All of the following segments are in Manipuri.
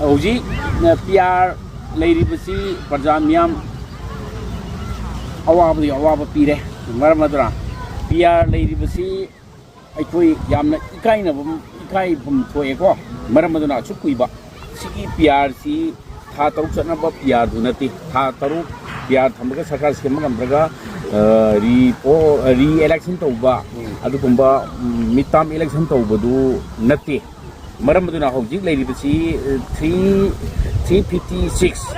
Oji PR lady basi Parjamiam Awab Pire, Maramadra, PR lady basi Ikui Yam Ikaina Ikai from Toego, Maramadana Chukuiba, Siki PRC, TOTOMSHANA PR Dunati, Tataru, PR Tamaka Sakar Semnaba re-election Toba, Adukumba, midterm election Tobadu, Nati. Maramaduna Hojik lady basi 356,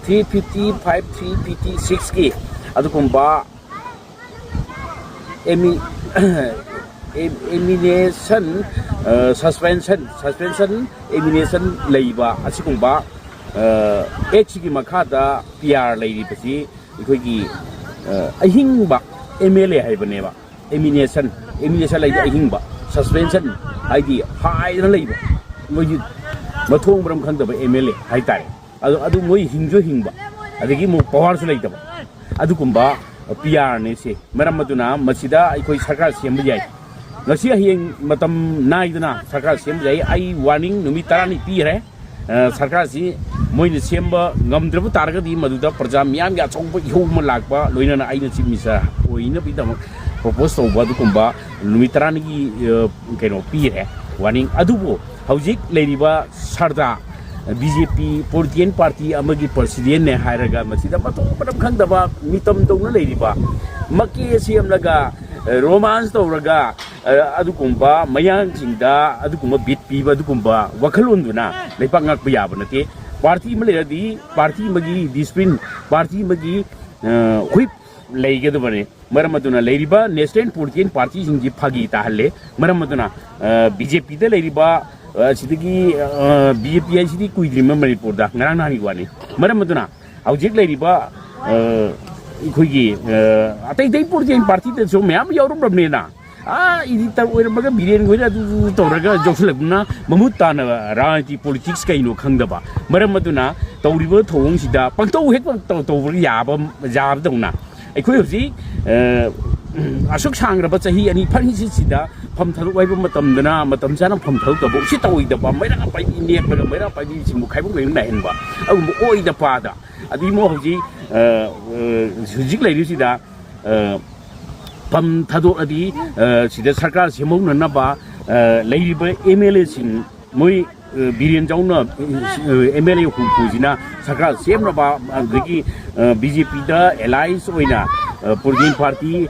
355, 356 ki. Adukumba elimination suspension elimination leiba asikumba HG makada PR lady basi ikoi ahingba MLA haibaneba elimination lady ahingba suspension haidi high na leiba moi mathong bram khangdaba MLA haitare adu moi hingjo hingba adigi mo power su leitaba adukumba PR ne se maramaduna masida ikoi sarkar semba yai ngasi hiyeng matam naidana sarkar semba yai ai warning numit tarani pi re sarkar si moine semba ngamdrabu targadi maduda praja miyam ya chongba ihuma lakba loina aina chimisa oina bidam propose tawba adukumba numit tarani gi keno pi re warning adubo hojik leiriba sarda BJP Political Party amagi president ne hairaga masida mato padam khangdaba mitam dongna leiriba maki CM laga romance tawraga adukumba mayang jingda adukumba bit piba adukumba wakhalunduna leipak ngak piyaba nate party maleradi party magi discipline party magi whip leigedabane maramaduna leiriba national political party jingi phagi tahalle maramaduna BJP de leiriba sidigi BJP sidi kuidrima Manipur da ngarang nani wani maramaduna hojik leiriba ikhoigi atai political party de so meyam yaurum ramnena idi ta oiramaga biren goira du toraga joksulabna mamutta na rajni politics kaino khangdaba maramaduna tawriba thong sida pangtau hek pangtau yaba dongna akhoi hoji asuk sangraba chahi ani phani sida pham thalu waiba matamdana matam chana pham thalu tabo si tawidaba maira pai nek ba maira pai simu khaibu ngai na henba agum oida pada adi mo hoji hujik lairi sida pham thadu adi sida sarkar semong na ba lairiba MLA sing moi Birian Jauna MLA Hupuzina Sakar Semnaba Digi BJP da alliance oina Political Party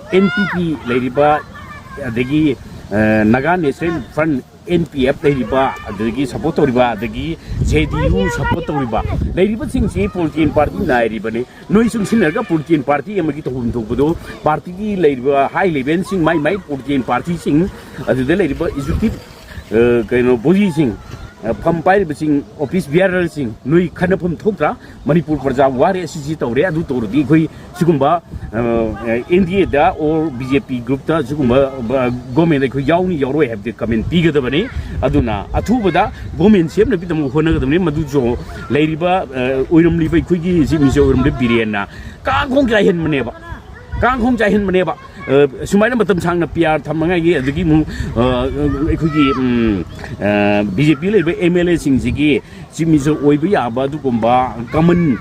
NPP Ladiba Digi Naga National Front NPF Ladiba Digi support riba Digi JDU support riba Ladiba Sing si Political Party Nairibane Noisum Sinaga Political Party Amaki Tobudo Party Ladiba High Level Sing my Political Party Sing the Ladiba Executive Kaino Boji Sing Pampai Sing Office Bearer Sing Nui Kanapum Totra Manipur Praja Wari Sisi Tore Adu Tordi Koi Sugumba India da or BJP group da Sugumba Gomen Yauni Yoro have the come in bigger the Bane Aduna Atubada Gomen Sem Napitam Hona the Madujo Ladiba Urum Liba Kuji Zimiso Biriana Kang Hong Jahin Maneva Kang Hong Jahin Maneva Sumaina TOTOMSHANA PR Tamangai adigi mu ikhugi BJP le MLA singji chimiso oiba yaba dukumba common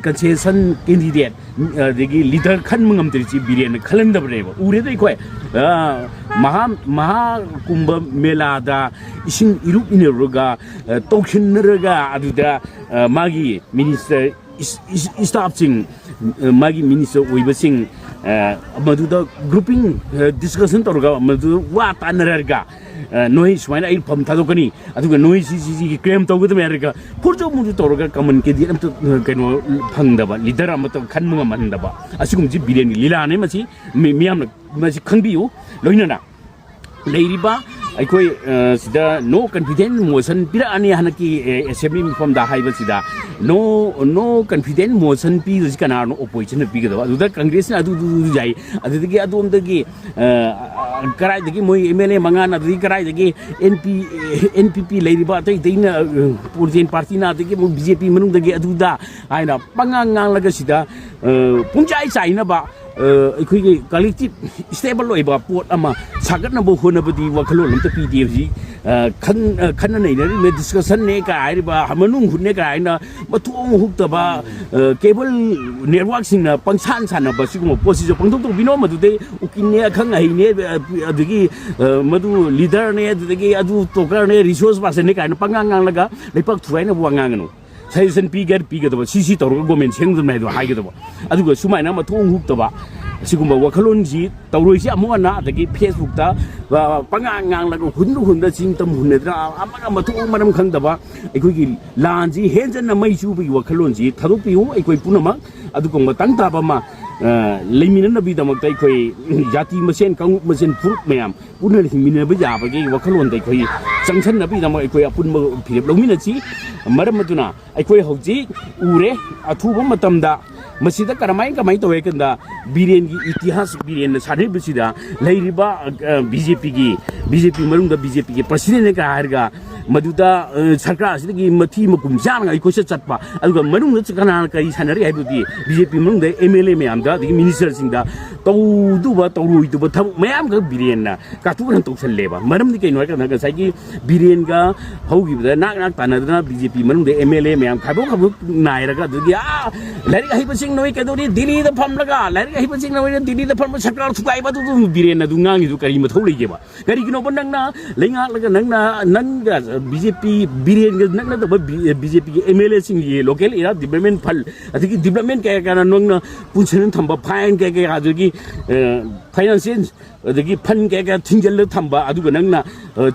concession candidate adigi leader khan mangam tri biren khalandabneba ure dai khoi maha kumbha mela da ising irup ineruga tokshinraga aduda magi minister staff sing magi minister oiba sing Maduda grouping discussion torga madu wa tanarga noise when I pump Tadokani, I took a noise claim to with America. Purto Mudu Torga come and get them to Pangdaba, Lidera Mato Kanma Mandaba. Assume Jibian Lila Nemasi, Miam Masi Kanbiu, Loinana. Ladyba, I call Sida no confident motion, Pira Ani Hanaki assembly from the high Sida. No confident motion Pis Canano opposition of Pigado. The Congress Adu Jai, Adigi Adum the Gay, Karai the Gimo MLA Mangana, the Karai the Gay, NPP Ladyba, Dana Purjan Partina, the Gimo BJP Manungda Aduda, I know Pangang Lagasida, Punjai Sainaba. ꯑꯩꯈꯣꯏꯒꯤ ꯀꯂꯦꯛꯇꯤꯞ ꯁ꯭ꯇꯦꯕꯜ ꯑꯣꯏꯕ ꯄꯣꯠ ꯑꯃ ꯁꯥꯒꯠꯅꯕ ꯍꯣꯠꯅꯕꯗꯤ ꯋꯥꯈꯜꯂꯣꯟ ꯑꯝꯇ ꯄꯤꯗꯦ ꯍꯧꯖꯤꯛ ꯈꯟꯅ ꯅꯩꯅꯔꯤꯕ ꯗꯤꯁꯀꯁꯟꯅꯦ ꯀꯥ ꯍꯥꯏꯔꯤꯕ ꯃꯅꯨꯡ ꯍꯨꯠꯅꯦ ꯀꯥ ꯍꯥꯏꯅ ꯃꯊꯣꯡ ꯍꯨꯛꯇꯕ ꯀꯦꯕꯜ ꯅꯦꯠꯋꯥꯔꯛꯁꯤꯡꯅ ꯄꯪꯁꯥꯟ ꯁꯥꯟꯅꯕ ꯁꯤꯒꯨꯝꯕ ꯄꯣꯠꯁꯤꯁꯨ ꯄꯪꯊꯣꯛ ꯇꯧꯕꯤꯅꯣ ꯃꯗꯨꯗꯩ ꯎꯀꯤꯜꯅꯦ ꯑꯈꯪ ꯑꯍꯩꯅꯦ ꯑꯗꯒꯤ ꯃꯗꯨ ꯂꯤꯗꯔꯅꯦ ꯑꯗꯨꯗꯒꯤ ꯑꯗꯨ ꯇꯣꯀꯔꯅꯦ ꯔꯤꯁꯣꯔꯁ ꯄꯥꯔꯁꯟꯅꯦ ꯀꯥꯏꯅ ꯄꯪꯉꯥꯡ ꯉꯥꯡꯂꯒ ꯂꯩꯄꯥꯛ ꯊꯨꯒꯥꯏꯅꯕ ꯋꯥ ꯉꯥꯡꯒꯅꯨ ꯁꯖꯦꯁꯟ ꯄꯤꯒꯗꯕ ꯁꯤ ꯇꯧꯔꯒ ꯒꯣꯔꯃꯦꯟ ꯁꯦꯝꯒꯗꯕꯅꯤ ꯍꯥꯏꯗꯣ ꯍꯥꯏꯒꯗꯕ ꯑꯗꯨꯒ ꯁꯨꯃꯥꯏꯅ ꯃꯊꯣꯡ ꯍꯨꯛꯇꯕ ꯑꯁꯤꯒꯨꯝꯕ ꯋꯥꯈꯜꯂꯣꯟꯁꯤ ꯇꯧꯔꯣꯏꯁꯤ ꯑꯃꯨꯛ ꯍꯟꯅ ꯑꯗꯒꯤ ꯐꯦꯁꯕꯨꯛꯇ ꯄꯪꯉꯥꯡ ꯉꯥꯡꯂꯒ ꯍꯨꯟꯗ ꯆꯤꯡꯇꯝ ꯍꯨꯟꯅꯗꯅ ꯑꯃꯒ ꯃꯊꯣꯡ ꯃꯔꯝ ꯈꯪꯗꯕ ꯑꯩꯈꯣꯏꯒꯤ ꯂꯥꯟꯁꯤ ꯍꯦꯟꯖꯟꯅ ꯃꯩ ꯆꯨꯕꯒꯤ ꯋꯥꯈꯜꯂꯣꯟꯁꯤ ꯊꯥꯗꯣꯛꯄꯤꯌꯨ ꯑꯩꯈꯣꯏ ꯄꯨꯝꯅꯃꯛ ꯑꯗꯨꯒꯨꯝꯕ ꯇꯪ ꯇꯥꯕ ꯑꯃ ꯂꯩꯃꯤꯟꯅꯅꯕꯒꯤꯗꯃꯛꯇ ꯑꯩꯈꯣꯏ ꯖꯥꯇꯤ ꯃꯁꯦꯟ ꯀꯥꯡꯂꯨꯞ ꯃꯁꯦꯟ ꯐꯨꯔꯨꯞ ꯃꯌꯥꯝ ꯄꯨꯟꯅ ꯍꯤꯡꯃꯤꯟꯅꯕ ꯌꯥꯕꯒꯤ ꯋꯥꯈꯜꯂꯣꯟꯗ ꯑꯩꯈꯣꯏ ꯆꯪꯁꯟꯅꯕꯒꯤꯗꯃꯛ ꯑꯩꯈꯣꯏ ꯑꯄꯨꯟꯕ ꯐꯤꯔꯦꯞ ꯂꯧꯃꯤꯟꯅꯁꯤ ꯃꯔꯝ ꯑꯗꯨꯅ ꯑꯩꯈꯣꯏ ꯍꯧꯖꯤꯛ ꯎꯔꯦ ꯑꯊꯨꯕ ꯃꯇꯝꯗ ꯃꯁꯤꯗ ꯀꯃꯥꯏꯅ ꯇꯧꯋꯦ ꯀꯥꯟꯗ ꯕꯤꯔꯦꯟꯒꯤ ꯏꯇꯤꯍꯥꯁ ꯕꯤꯔꯦꯟꯅ ꯁꯥꯟꯅꯔꯤꯕꯁꯤꯗ ꯂꯩꯔꯤꯕ ꯕꯤꯖꯦꯄꯤ ꯃꯅꯨꯡꯗ ꯕꯤꯖꯦꯄꯤꯒꯤ ꯄ꯭ꯔꯁꯤꯗꯦꯟꯅ ꯀꯥ ꯍꯥꯏꯔꯒ ꯃꯗꯨꯗ ꯁꯔꯀꯥꯔ ꯑꯁꯤꯗꯒꯤ ꯃꯊꯤ ꯃꯀꯨꯝ ꯆꯥꯅ ꯑꯩꯈꯣꯏꯁꯦ ꯆꯠꯄ ꯑꯗꯨꯒ ꯃꯅꯨꯡꯗ ꯀꯅꯥꯅ ꯀꯔꯤ ꯁꯥꯟꯅꯔꯤ ꯍꯥꯏꯕꯗꯤ ꯕꯤꯖꯦꯄꯤ ꯃꯅꯨꯡꯗ MLA ꯃꯌꯥꯝꯗ ꯑꯗꯒꯤ ꯃꯤꯅꯤꯁꯇꯔꯁꯤꯡꯗ ꯇꯧꯗꯨꯕ ꯇꯧꯔꯣꯏꯗꯨꯕ ꯊꯕꯛ ꯃꯌꯥꯝꯈꯛ ꯕꯤꯔꯦꯟꯅ ꯀꯥꯊꯣꯛꯅ ꯇꯧꯁꯜꯂꯦꯕ ꯃꯔꯝꯗꯤ ꯀꯩꯅꯣ ꯍꯥꯏꯔꯀꯥꯟꯗ ꯉꯁꯥꯏꯒꯤ ꯕꯤꯔꯦꯟꯒ ꯍꯧꯈꯤꯕꯗ ꯅꯥꯛ ꯇꯥꯟꯅꯗꯅ ꯕꯤꯖꯦꯄꯤ ꯃꯅꯨꯡꯗ MLA ꯃꯌꯥꯝ ꯈꯥꯏꯕꯣꯛ ꯅꯥꯏꯔꯒ ꯑꯗꯨꯗꯒꯤ ꯂꯥꯏꯔꯤꯛ ꯑꯍꯩꯕꯁꯤꯡ ꯅꯣꯏ ꯀꯩꯗꯧꯔꯤ ꯗꯤꯜꯂꯤꯗ ꯐꯝꯂꯒ ꯂꯥꯏꯔꯤꯛ ꯑꯍꯩꯕꯁꯤꯡ ꯅꯣꯏꯅ ꯗꯤꯜꯂꯤꯗ ꯐꯝꯕ ꯁꯔꯀꯥꯔ ꯊꯨꯒꯥꯏꯕ ꯑꯗꯨ ꯕꯤꯔꯦꯟ ꯑꯗꯨ ꯉꯥꯡꯉꯤꯗꯨ ꯀꯔꯤ ꯃꯊꯧ ꯂꯩꯒꯦꯕ ꯀꯔꯤꯒꯤꯅꯣꯕ ꯅꯪꯅ ꯂꯩꯉꯥꯛꯂꯒ ꯅꯪꯒ BJP ꯕꯤꯔꯦꯟꯒ ꯅꯛꯅꯗꯕ BJPꯒꯤ MLAꯁꯤꯡꯒꯤ ꯂꯣꯀꯦꯜ ꯑꯦꯔꯤꯌꯥ ꯗꯤꯕꯂꯞꯃꯦꯟ ꯐꯜ ꯑꯗꯒꯤ ꯗꯤꯕꯂꯞꯃꯦꯟ ꯀꯌꯥ ꯅꯪꯅ ꯄꯨꯟꯁꯤꯟꯅ ꯊꯝꯕ ꯐꯥꯏꯟ ꯀꯌꯥ ꯑꯗꯒꯤ ꯐꯥꯏꯅꯥꯟꯁꯤꯌꯦꯜ ꯑꯗꯒꯤ ꯐꯟ ꯀꯌꯥ ꯊꯤꯡꯖꯤꯜꯂꯒ ꯊꯝꯕ ꯑꯗꯨꯒ ꯅꯪꯅ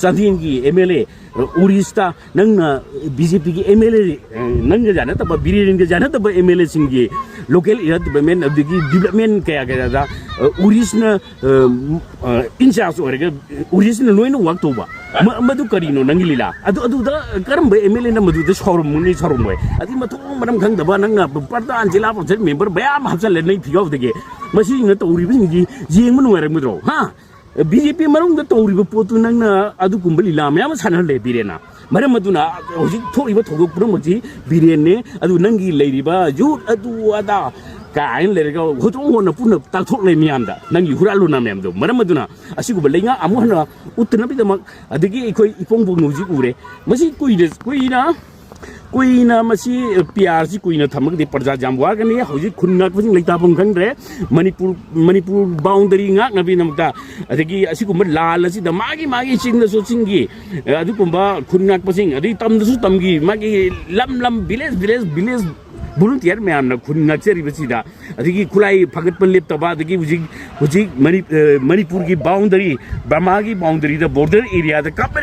ꯆꯥꯟꯗꯦꯜꯒꯤ MLA उड़ीसा नंगना बीजेपी की MLA नंग जाना तब बीरेन के जाना तब MLA सिंगे लोकल एरिया डेवलपमेंट क्या था उड़ीस न इंचार्ज ओरेगा उड़ीस न लोइन वर्क तोबा मधु करीनो नंगी लीला अदुदा करम MLA न मधु सौरमुनी सौरमुए अति मथो मरम खंगदबा नंगा प्रधान जिला परिषद मेंबर बयाम हबचले नहीं फिगाव दगे मसी न तौरिबसिंगी जेंगमन ओरेमद्रो हा BJP Manungda Toriba Potu Nanga Adukumbali Lamam Sanale Birena. Maramaduna, Toriba Togo Promoji, Birene, Adu Nangi Ladyba, Jud Adu Ada, Kain Lergo, who don't want to put up Tatole Mianda, Nangi Huraluna Namdo, Maramaduna, Asikubalenga, Amona, Utanabidama, Adigi Ipombo Nujikure, Masi Quina. Queen Masi PRC Queen Tamak the Parza Jamwagani, Hosi Kunak was like Tapon Kangre, Manipur boundary Nak Navinamta, Adagi Asikum Lasi, the Magi sing the Sosingi, Adukumba, Kunak passing, Aditam the Sutamgi, Magi Lam Biles. Volunteer man couldn't not say Rivasida. I think he Kulai Packet Palip Taba, the Giving Manipur boundary, Bamagi boundary, the border area, the couple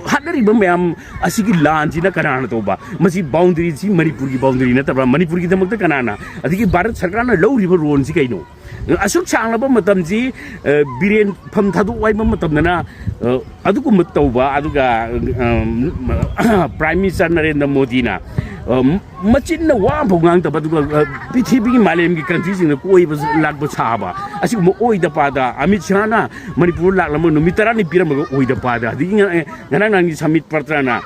hundred Bamam, Asiki lands in a Kanatoba, Masi boundaries, Manipur boundary, Nataba, Manipur the Kanana. I think Barat Sakana low river runs Sikano. Asuk Chanaba Matamzi, Biren Pamtadu Waimatamana, Adukumatoba, Aduga Prime Minister Narendra Modina. Machin the Wampongang, but PTB Malam countries in the Koi was Lagbachaba. As you oi the Pada, Amichana, Manipur Lalamon, Mitarani Piramag, oi the Pada, the Yanang Summit Patrana,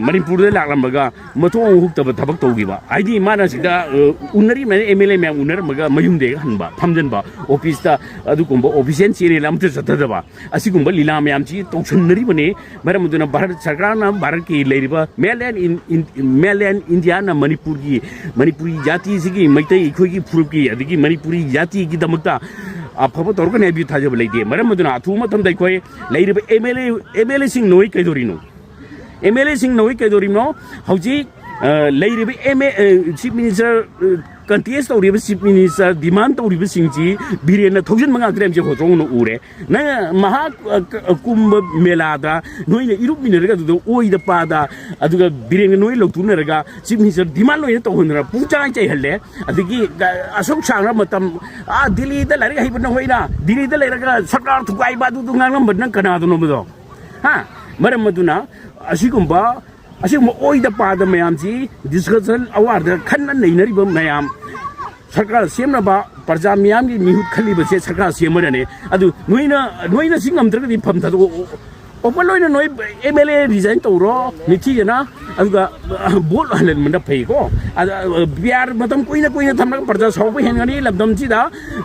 Manipur Lamaga, Mato hooked up a Tabak Giva. I did Manasida, Unari MLA Unamaga, Mayumde, Hanba, Pamjanba, Opista, Adukumba, Oficiency Lamtus Atadaba, Asikumba Lilam Yamchi, Tokshan Ribane, Maramuduna Barat Sagrana, Baraki, Ladiba, Melan Indiana, Manipuri Yati Zigi, Maita, Ikogi Puruki, Adigi Manipuri Yati Gidamata, a Papa Torgan Abutajab lady, Maramaduna, Tumatam Dai, Lady MLA sing Noi Kadorino. MLA sing Noi Kadorino, Hauji, Lady Chief Minister. Contest or Chief Minister demand or Rivisingji, Birena Tojan Mangagram Hoton Ure, Naya Maha Kumba Melada, knowing the Irupinera to the Oi the Pada, Aduga Bireno Tuneraga, Chief Minister Dimano Tohunra, Pucha Hele, Adigi Asok Changa Matam, Dili the Larry Hipanoina, Dili the Lara Sakar to Gaibadu Tunganam, but Nankanado Nomo. Ha, Maramaduna, Asikumba. Assume oi the Pada Mayamji, discussion award the Kanan Nariba Mayam, Sakar Semnaba, Parzamiami, Mihu Kaliba, Sakar Semrane, Adu, Nuina Singam Tradi Pamtado, open loy noi MLA resign to ro nithi na aduga bol halen manda phei ko biar matam koina thamna parja saw hen ngani labdam chi da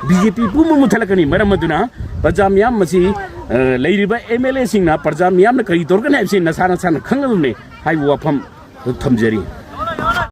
BJP pu mu thalakani maram maduna parja miyam masi leiriba MLA singna parja miyam na kari dor kan hapsi na sana khangam ne hai wafam thamjari